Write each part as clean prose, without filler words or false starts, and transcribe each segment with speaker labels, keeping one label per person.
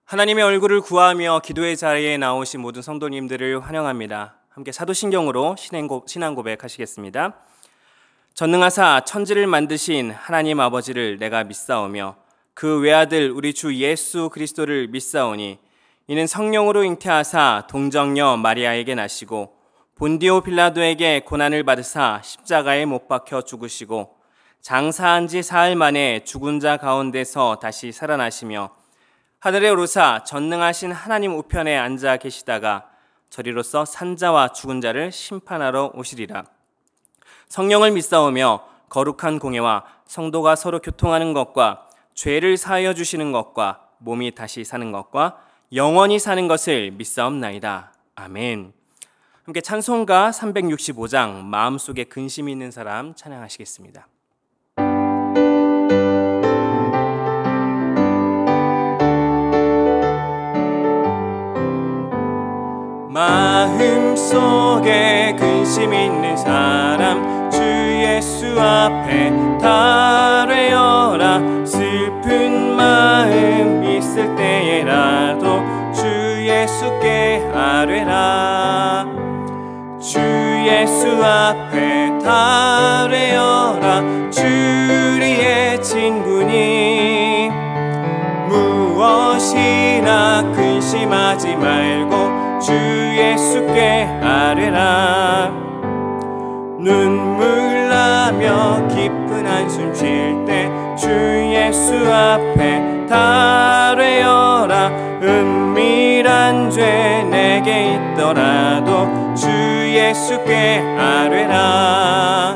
Speaker 1: 하나님의 얼굴을 구하며 기도의 자리에 나오신 모든 성도님들을 환영합니다. 함께 사도신경으로 신앙 고백하시겠습니다. 전능하사 천지를 만드신 하나님 아버지를 내가 믿사오며 그 외아들 우리 주 예수 그리스도를 믿사오니 이는 성령으로 잉태하사 동정녀 마리아에게 나시고 본디오 빌라도에게 고난을 받으사 십자가에 못 박혀 죽으시고 장사한 지 사흘 만에 죽은 자 가운데서 다시 살아나시며 하늘에 오르사 전능하신 하나님 우편에 앉아 계시다가 저리로서 산자와 죽은 자를 심판하러 오시리라. 성령을 믿사오며 거룩한 공예와 성도가 서로 교통하는 것과 죄를 사하여 주시는 것과 몸이 다시 사는 것과 영원히 사는 것을 믿사옵나이다. 아멘. 함께 찬송가 365장 마음속에 근심이 있는 사람 찬양하시겠습니다. 마음속에 근심 있는 사람 주 예수 앞에 달뢰어라. 슬픈 마음 있을 때에라도 주 예수께 아뢰라. 주 예수 앞에 달뢰어라. 주리의 친구니 무엇이나 근심하지 말고 주 예수께 아뢰라. 눈물 나며 깊은 한숨 쉴 때 주 예수 앞에 달뢰어라. 은밀한 죄 내게 있더라도 주 예수께 아뢰라.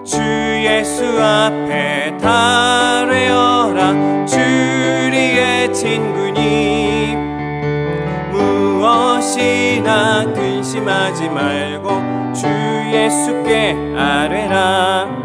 Speaker 1: 주 예수 앞에 달뢰어라. 주리의 친구니 무엇이나 근심하지 말고 주 예수께 아뢰라.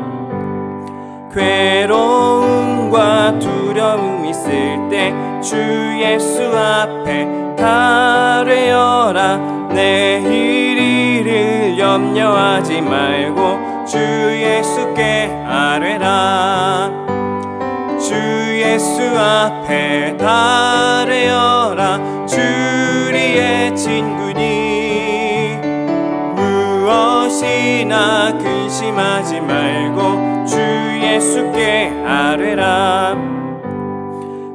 Speaker 1: 괴로움과 두려움 있을 때 주 예수 앞에 달뢰어라. 내일 일을 염려하지 말고 주 예수께 아뢰라. 주 예수 앞에 달뢰어라. 주리의 친구니 무엇이나 근심하지 말고 주 예수께 아뢰라.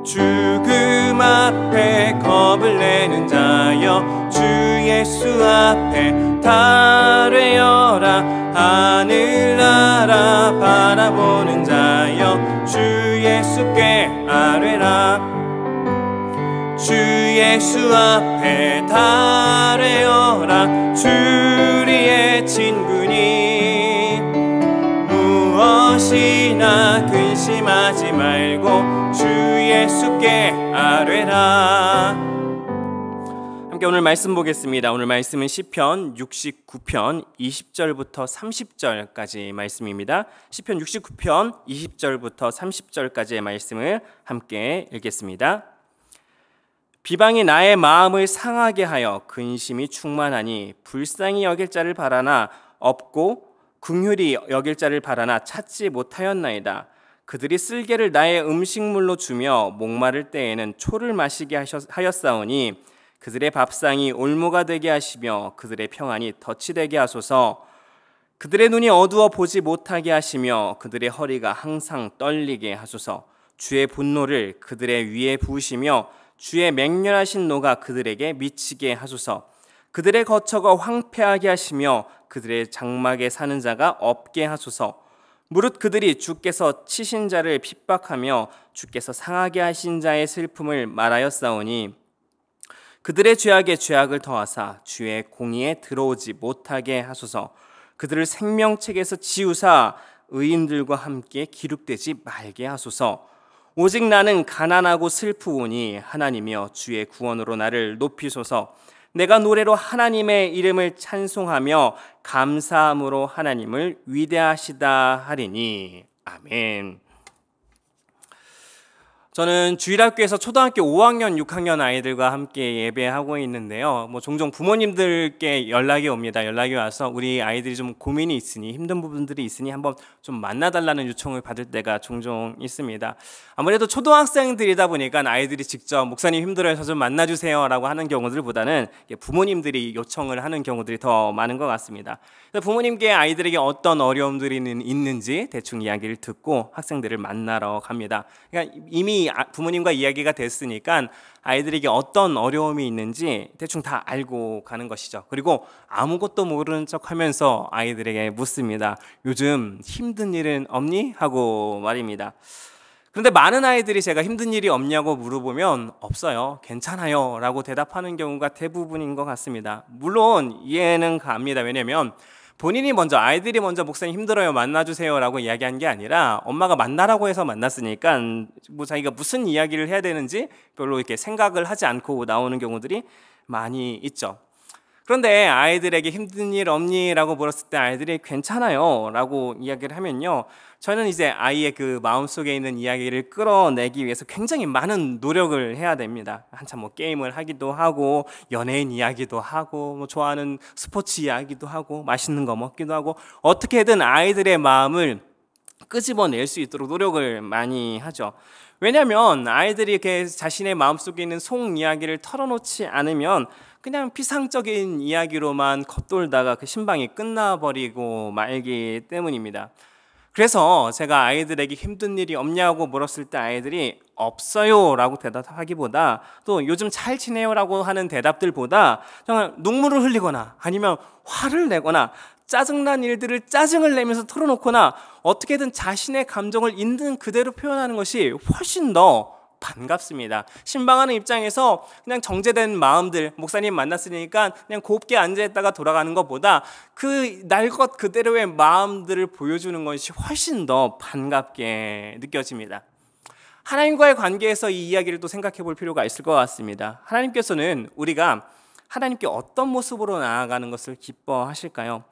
Speaker 1: 죽음 앞에 겁을 내는 자여 주 예수 앞에 달뢰어라. 하늘나라 바라보는 자여 주 예수께 아뢰라. 주 예수 앞에 달뢰어라. 주리의 친구니 무엇이나 근심하지 말고 주 예수께 아뢰라. 함께 오늘 말씀 보겠습니다. 오늘 말씀은 시편 69편 20절부터 30절까지 말씀입니다. 시편 69편 20절부터 30절까지의 말씀을 함께 읽겠습니다. 비방이 나의 마음을 상하게 하여 근심이 충만하니 불쌍히 여길 자를 바라나 없고 긍휼히 여길 자를 바라나 찾지 못하였나이다. 그들이 쓸개를 나의 음식물로 주며 목마를 때에는 초를 마시게 하였사오니 그들의 밥상이 올무가 되게 하시며 그들의 평안이 덫이 되게 하소서. 그들의 눈이 어두워 보지 못하게 하시며 그들의 허리가 항상 떨리게 하소서. 주의 분노를 그들의 위에 부으시며 주의 맹렬하신 노가 그들에게 미치게 하소서. 그들의 거처가 황폐하게 하시며 그들의 장막에 사는 자가 없게 하소서. 무릇 그들이 주께서 치신 자를 핍박하며 주께서 상하게 하신 자의 슬픔을 말하였사오니 그들의 죄악에 죄악을 더하사 주의 공의에 들어오지 못하게 하소서. 그들을 생명책에서 지우사 의인들과 함께 기록되지 말게 하소서. 오직 나는 가난하고 슬프오니 하나님이여 주의 구원으로 나를 높이소서. 내가 노래로 하나님의 이름을 찬송하며 감사함으로 하나님을 위대하시다 하리니. 아멘. 저는 주일학교에서 초등학교 5학년, 6학년 아이들과 함께 예배하고 있는데요. 종종 부모님들께 연락이 옵니다. 연락이 와서 우리 아이들이 좀 고민이 있으니, 힘든 부분들이 있으니 한번 좀 만나달라는 요청을 받을 때가 종종 있습니다. 아무래도 초등학생들이다 보니까 아이들이 직접 목사님 힘들어서 좀 만나주세요라고 하는 경우들보다는 부모님들이 요청을 하는 경우들이 더 많은 것 같습니다. 부모님께 아이들에게 어떤 어려움들이 있는지 대충 이야기를 듣고 학생들을 만나러 갑니다. 그러니까 이미 부모님과 이야기가 됐으니까 아이들에게 어떤 어려움이 있는지 대충 다 알고 가는 것이죠. 그리고 아무것도 모르는 척하면서 아이들에게 묻습니다. 요즘 힘든 일은 없니? 하고 말입니다. 그런데 많은 아이들이 제가 힘든 일이 없냐고 물어보면 없어요, 괜찮아요 라고 대답하는 경우가 대부분인 것 같습니다. 물론 이해는 갑니다. 왜냐하면 아이들이 먼저 목사님 힘들어요 만나주세요 라고 이야기한 게 아니라 엄마가 만나라고 해서 만났으니까 자기가 무슨 이야기를 해야 되는지 별로 이렇게 생각을 하지 않고 나오는 경우들이 많이 있죠. 그런데 아이들에게 힘든 일 없니? 라고 물었을 때 아이들이 괜찮아요 라고 이야기를 하면요, 저는 이제 아이의 그 마음속에 있는 이야기를 끌어내기 위해서 굉장히 많은 노력을 해야 됩니다. 한참 게임을 하기도 하고 연예인 이야기도 하고 좋아하는 스포츠 이야기도 하고 맛있는 거 먹기도 하고 어떻게든 아이들의 마음을 끄집어낼 수 있도록 노력을 많이 하죠. 왜냐하면 아이들이 이렇게 자신의 마음속에 있는 속 이야기를 털어놓지 않으면 그냥 피상적인 이야기로만 겉돌다가 그 신방이 끝나버리고 말기 때문입니다. 그래서 제가 아이들에게 힘든 일이 없냐고 물었을 때 아이들이 없어요 라고 대답하기보다, 또 요즘 잘 지내요 라고 하는 대답들보다 정말 눈물을 흘리거나 아니면 화를 내거나 짜증난 일들을 짜증을 내면서 털어놓거나 어떻게든 자신의 감정을 있는 그대로 표현하는 것이 훨씬 더 반갑습니다. 신방하는 입장에서 그냥 정제된 마음들, 목사님 만났으니까 그냥 곱게 앉아있다가 돌아가는 것보다 그 날 것 그대로의 마음들을 보여주는 것이 훨씬 더 반갑게 느껴집니다. 하나님과의 관계에서 이 이야기를 또 생각해 볼 필요가 있을 것 같습니다. 하나님께서는 우리가 하나님께 어떤 모습으로 나아가는 것을 기뻐하실까요?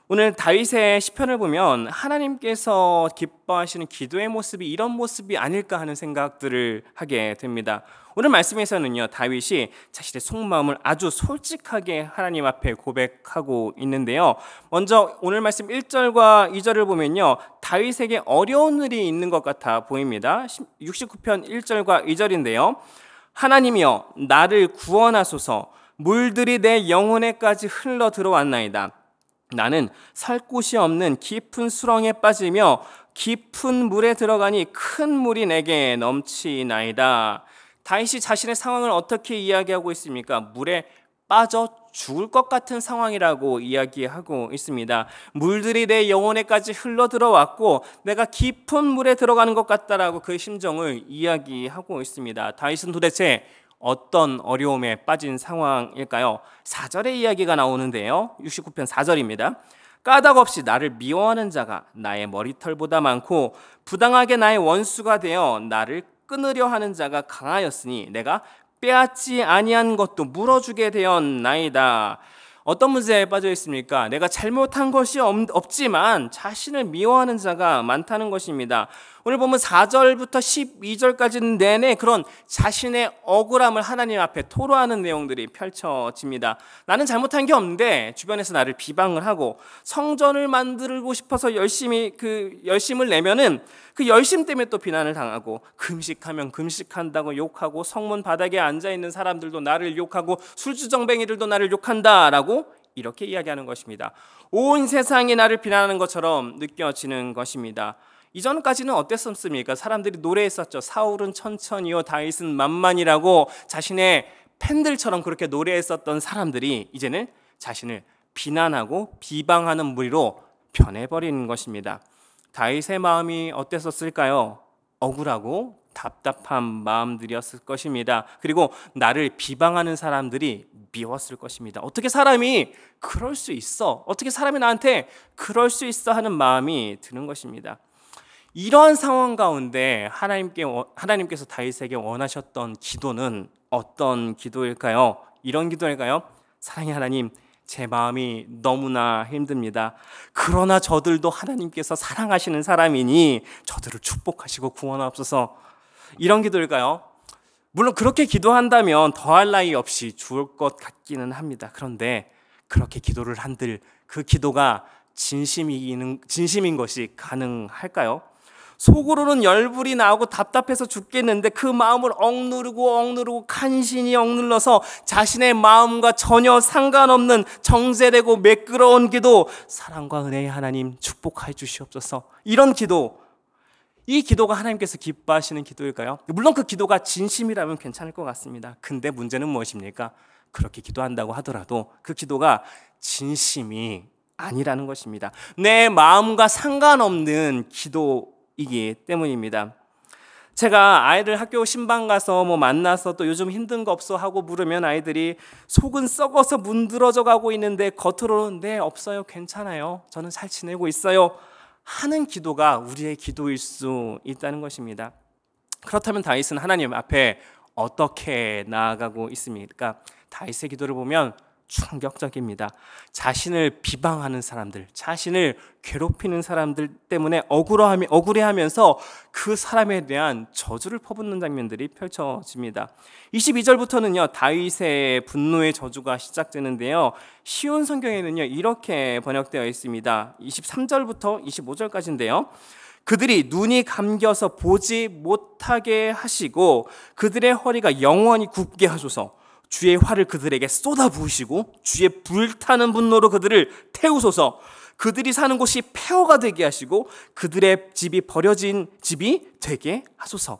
Speaker 1: 오늘 다윗의 시편을 보면 하나님께서 기뻐하시는 기도의 모습이 이런 모습이 아닐까 하는 생각들을 하게 됩니다. 오늘 말씀에서는요, 다윗이 자신의 속마음을 아주 솔직하게 하나님 앞에 고백하고 있는데요. 먼저 오늘 말씀 1절과 2절을 보면요, 다윗에게 어려운 일이 있는 것 같아 보입니다. 69편 1절과 2절인데요. 하나님이여 나를 구원하소서, 물들이 내 영혼에까지 흘러 들어왔나이다. 나는 살 곳이 없는 깊은 수렁에 빠지며 깊은 물에 들어가니 큰 물이 내게 넘치나이다. 다윗이 자신의 상황을 어떻게 이야기하고 있습니까? 물에 빠져 죽을 것 같은 상황이라고 이야기하고 있습니다. 물들이 내 영혼에까지 흘러 들어왔고 내가 깊은 물에 들어가는 것 같다라고 그 심정을 이야기하고 있습니다. 다윗은 도대체 어떤 어려움에 빠진 상황일까요? 4절의 이야기가 나오는데요. 69편 4절입니다. 까닭없이 나를 미워하는 자가 나의 머리털보다 많고 부당하게 나의 원수가 되어 나를 끊으려 하는 자가 강하였으니 내가 빼앗지 아니한 것도 물어주게 되었나이다. 어떤 문제에 빠져 있습니까? 내가 잘못한 것이 없지만 자신을 미워하는 자가 많다는 것입니다. 오늘 보면 4절부터 12절까지는 내내 그런 자신의 억울함을 하나님 앞에 토로하는 내용들이 펼쳐집니다. 나는 잘못한 게 없는데 주변에서 나를 비방을 하고 성전을 만들고 싶어서 열심을 내면은 그 열심 때문에 또 비난을 당하고, 금식하면 금식한다고 욕하고, 성문 바닥에 앉아있는 사람들도 나를 욕하고, 술주정뱅이들도 나를 욕한다라고 이렇게 이야기하는 것입니다. 온 세상이 나를 비난하는 것처럼 느껴지는 것입니다. 이전까지는 어땠습니까? 사람들이 노래했었죠. 사울은 천천히요 다윗은 만만이라고 자신의 팬들처럼 그렇게 노래했었던 사람들이 이제는 자신을 비난하고 비방하는 무리로 변해버린 것입니다. 다윗의 마음이 어땠었을까요? 억울하고 답답한 마음들이었을 것입니다. 그리고 나를 비방하는 사람들이 미웠을 것입니다. 어떻게 사람이 그럴 수 있어? 어떻게 사람이 나한테 그럴 수 있어? 하는 마음이 드는 것입니다. 이러한 상황 가운데 하나님께서 다윗에게 원하셨던 기도는 어떤 기도일까요? 이런 기도일까요? 사랑의 하나님, 제 마음이 너무나 힘듭니다. 그러나 저들도 하나님께서 사랑하시는 사람이니 저들을 축복하시고 구원하옵소서. 이런 기도일까요? 물론 그렇게 기도한다면 더할 나위 없이 죽을 것 같기는 합니다. 그런데 그렇게 기도를 한들 그 기도가 진심인 것이 가능할까요? 속으로는 열불이 나오고 답답해서 죽겠는데 그 마음을 억누르고 간신히 억눌러서 자신의 마음과 전혀 상관없는 정제되고 매끄러운 기도, 사랑과 은혜의 하나님 축복해 주시옵소서, 이런 기도, 이 기도가 하나님께서 기뻐하시는 기도일까요? 물론 그 기도가 진심이라면 괜찮을 것 같습니다. 근데 문제는 무엇입니까? 그렇게 기도한다고 하더라도 그 기도가 진심이 아니라는 것입니다. 내 마음과 상관없는 기도이기 때문입니다. 제가 아이들 학교 신방 가서 만나서 또 요즘 힘든 거 없어 하고 물으면 아이들이 속은 썩어서 문드러져 가고 있는데 겉으로는 네, 없어요, 괜찮아요, 저는 잘 지내고 있어요 하는 기도가 우리의 기도일 수 있다는 것입니다. 그렇다면 다윗은 하나님 앞에 어떻게 나아가고 있습니까? 다윗의 기도를 보면 충격적입니다. 자신을 비방하는 사람들, 자신을 괴롭히는 사람들 때문에 억울해하면서 그 사람에 대한 저주를 퍼붓는 장면들이 펼쳐집니다. 22절부터는요 다윗의 분노의 저주가 시작되는데요, 쉬운 성경에는요 이렇게 번역되어 있습니다. 23절부터 25절까지인데요, 그들이 눈이 감겨서 보지 못하게 하시고 그들의 허리가 영원히 굽게 하소서. 주의 화를 그들에게 쏟아부으시고 주의 불타는 분노로 그들을 태우소서. 그들이 사는 곳이 폐허가 되게 하시고 그들의 집이 버려진 집이 되게 하소서.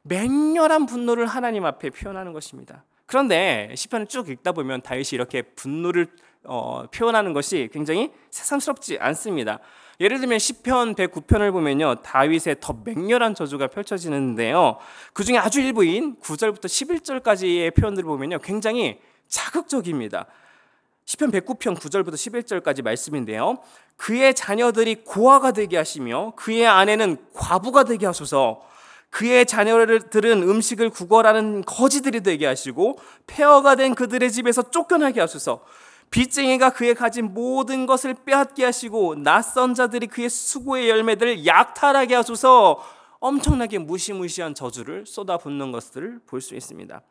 Speaker 1: 맹렬한 분노를 하나님 앞에 표현하는 것입니다. 그런데 시편을 쭉 읽다 보면 다윗이 이렇게 분노를 표현하는 것이 굉장히 새삼스럽지 않습니다. 예를 들면 시편 109편을 보면요, 다윗의 더 맹렬한 저주가 펼쳐지는데요, 그 중에 아주 일부인 9절부터 11절까지의 표현들을 보면요 굉장히 자극적입니다. 시편 109편 9절부터 11절까지 말씀인데요, 그의 자녀들이 고아가 되게 하시며 그의 아내는 과부가 되게 하소서. 그의 자녀들은 음식을 구걸하는 거지들이 되게 하시고 폐허가 된 그들의 집에서 쫓겨나게 하소서. 빚쟁이가 그의 가진 모든 것을 빼앗게 하시고 낯선 자들이 그의 수고의 열매들을 약탈하게 하소서. 엄청나게 무시무시한 저주를 쏟아붓는 것들을 볼 수 있습니다.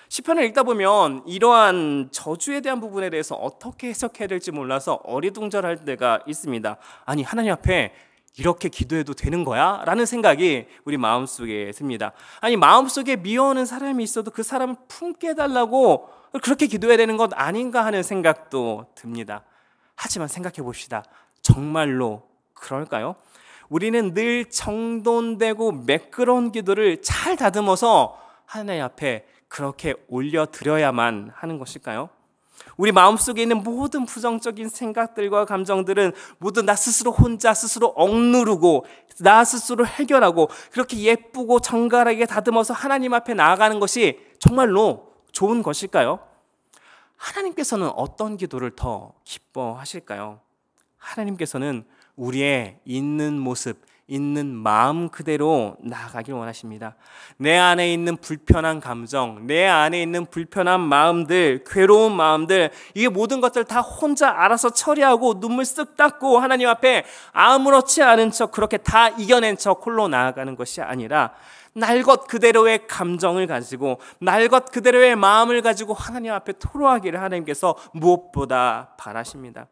Speaker 1: 시편을 읽다 보면 이러한 저주에 대한 부분에 대해서 어떻게 해석해야 될지 몰라서 어리둥절할 때가 있습니다. 아니, 하나님 앞에 이렇게 기도해도 되는 거야? 라는 생각이 우리 마음속에 듭니다. 아니, 마음속에 미워하는 사람이 있어도 그 사람을 품게 해달라고 그렇게 기도해야 되는 것 아닌가 하는 생각도 듭니다. 하지만 생각해 봅시다. 정말로 그럴까요? 우리는 늘 정돈되고 매끄러운 기도를 잘 다듬어서 하나님 앞에 그렇게 올려드려야만 하는 것일까요? 우리 마음속에 있는 모든 부정적인 생각들과 감정들은 모두 나 스스로 혼자 스스로 억누르고 나 스스로 해결하고 그렇게 예쁘고 정갈하게 다듬어서 하나님 앞에 나아가는 것이 정말로 좋은 것일까요? 하나님께서는 어떤 기도를 더 기뻐하실까요? 하나님께서는 우리의 있는 모습, 있는 마음 그대로 나아가길 원하십니다. 내 안에 있는 불편한 감정, 내 안에 있는 불편한 마음들, 괴로운 마음들, 이게 모든 것들 다 혼자 알아서 처리하고 눈물 쓱 닦고 하나님 앞에 아무렇지 않은 척 그렇게 다 이겨낸 척 홀로 나아가는 것이 아니라 날 것 그대로의 감정을 가지고 날 것 그대로의 마음을 가지고 하나님 앞에 토로하기를 하나님께서 무엇보다 바라십니다.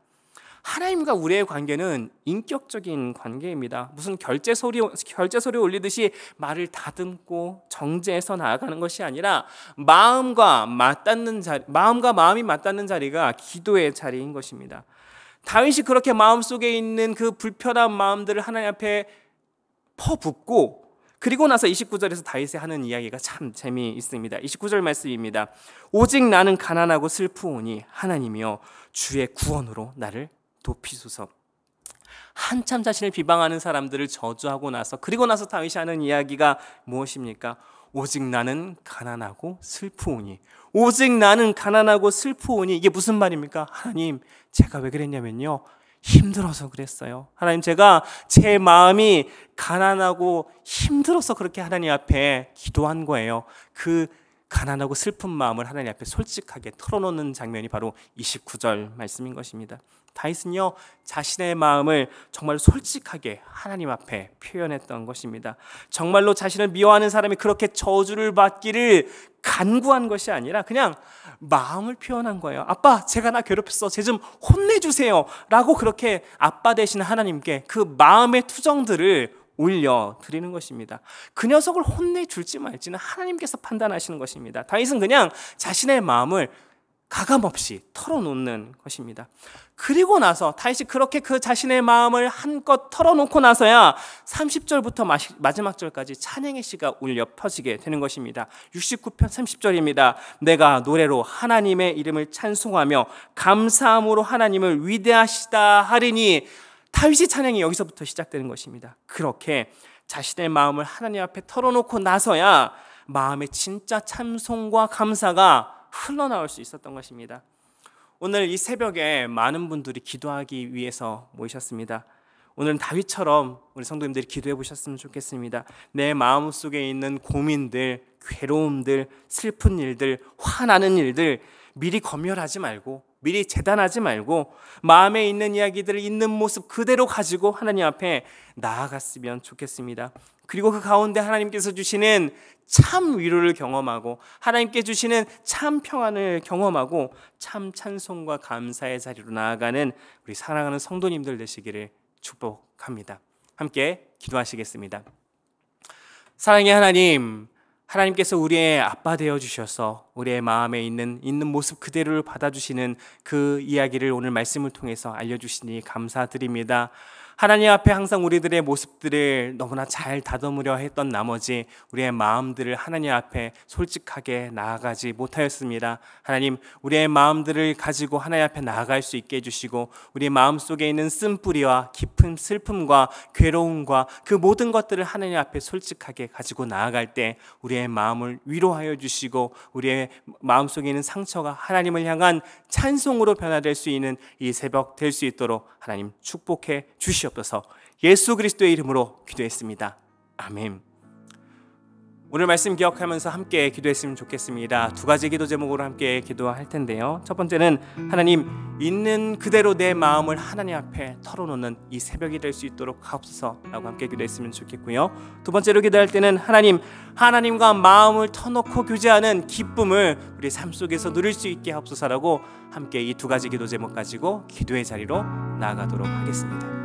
Speaker 1: 하나님과 우리의 관계는 인격적인 관계입니다. 무슨 결제 소리 올리듯이 말을 다듬고 정제해서 나아가는 것이 아니라 마음과 마음이 맞닿는 자리가 기도의 자리인 것입니다. 다윗이 그렇게 마음속에 있는 그 불편한 마음들을 하나님 앞에 퍼붓고 그리고 나서 29절에서 다윗이 하는 이야기가 참 재미있습니다. 29절 말씀입니다. 오직 나는 가난하고 슬프오니 하나님이여 주의 구원으로 나를 돕히소서. 한참 자신을 비방하는 사람들을 저주하고 나서 그리고 나서 다윗이 하는 이야기가 무엇입니까? 오직 나는 가난하고 슬프오니. 오직 나는 가난하고 슬프오니. 이게 무슨 말입니까? 하나님, 제가 왜 그랬냐면요, 힘들어서 그랬어요. 하나님, 제가 제 마음이 가난하고 힘들어서 그렇게 하나님 앞에 기도한 거예요. 그 가난하고 슬픈 마음을 하나님 앞에 솔직하게 털어놓는 장면이 바로 29절 말씀인 것입니다. 다윗은요, 자신의 마음을 정말 솔직하게 하나님 앞에 표현했던 것입니다. 정말로 자신을 미워하는 사람이 그렇게 저주를 받기를 간구한 것이 아니라 그냥 마음을 표현한 거예요. 아빠, 제가 나 괴롭혔어. 쟤 좀 혼내주세요. 라고 그렇게 아빠 되신 하나님께 그 마음의 투정들을 올려드리는 것입니다. 그 녀석을 혼내줄지 말지는 하나님께서 판단하시는 것입니다. 다윗은 그냥 자신의 마음을 가감없이 털어놓는 것입니다. 그리고 나서 다윗이 그렇게 그 자신의 마음을 한껏 털어놓고 나서야 30절부터 마지막 절까지 찬양의 시가 울려 퍼지게 되는 것입니다. 69편 30절입니다. 내가 노래로 하나님의 이름을 찬송하며 감사함으로 하나님을 위대하시다 하리니, 다윗의 찬양이 여기서부터 시작되는 것입니다. 그렇게 자신의 마음을 하나님 앞에 털어놓고 나서야 마음의 진짜 찬송과 감사가 흘러나올 수 있었던 것입니다. 오늘 이 새벽에 많은 분들이 기도하기 위해서 모이셨습니다. 오늘은 다윗처럼 우리 성도님들이 기도해 보셨으면 좋겠습니다. 내 마음속에 있는 고민들, 괴로움들, 슬픈 일들, 화나는 일들 미리 검열하지 말고, 미리 재단하지 말고 마음에 있는 이야기들을 있는 모습 그대로 가지고 하나님 앞에 나아갔으면 좋겠습니다. 그리고 그 가운데 하나님께서 주시는 참 위로를 경험하고 하나님께 주시는 참 평안을 경험하고 참 찬송과 감사의 자리로 나아가는 우리 사랑하는 성도님들 되시기를 축복합니다. 함께 기도하시겠습니다. 사랑의 하나님, 하나님께서 우리의 아빠 되어 주셔서 우리의 마음에 있는 모습 그대로를 받아주시는 그 이야기를 오늘 말씀을 통해서 알려주시니 감사드립니다. 하나님 앞에 항상 우리들의 모습들을 너무나 잘 다듬으려 했던 나머지 우리의 마음들을 하나님 앞에 솔직하게 나아가지 못하였습니다. 하나님, 우리의 마음들을 가지고 하나님 앞에 나아갈 수 있게 해주시고 우리의 마음속에 있는 쓴뿌리와 깊은 슬픔과 괴로움과 그 모든 것들을 하나님 앞에 솔직하게 가지고 나아갈 때 우리의 마음을 위로하여 주시고 우리의 마음속에 있는 상처가 하나님을 향한 찬송으로 변화될 수 있는 이 새벽 될 수 있도록 하나님 축복해 주시옵소서. 예수 그리스도의 이름으로 기도했습니다. 아멘. 오늘 말씀 기억하면서 함께 기도했으면 좋겠습니다. 두 가지 기도 제목으로 함께 기도할 텐데요. 첫 번째는 하나님, 있는 그대로 내 마음을 하나님 앞에 털어놓는 이 새벽이 될 수 있도록 하옵소서라고 함께 기도했으면 좋겠고요. 두 번째로 기도할 때는 하나님, 하나님과 마음을 터놓고 교제하는 기쁨을 우리 삶 속에서 누릴 수 있게 하옵소서라고 함께 이 두 가지 기도 제목 가지고 기도의 자리로 나아가도록 하겠습니다.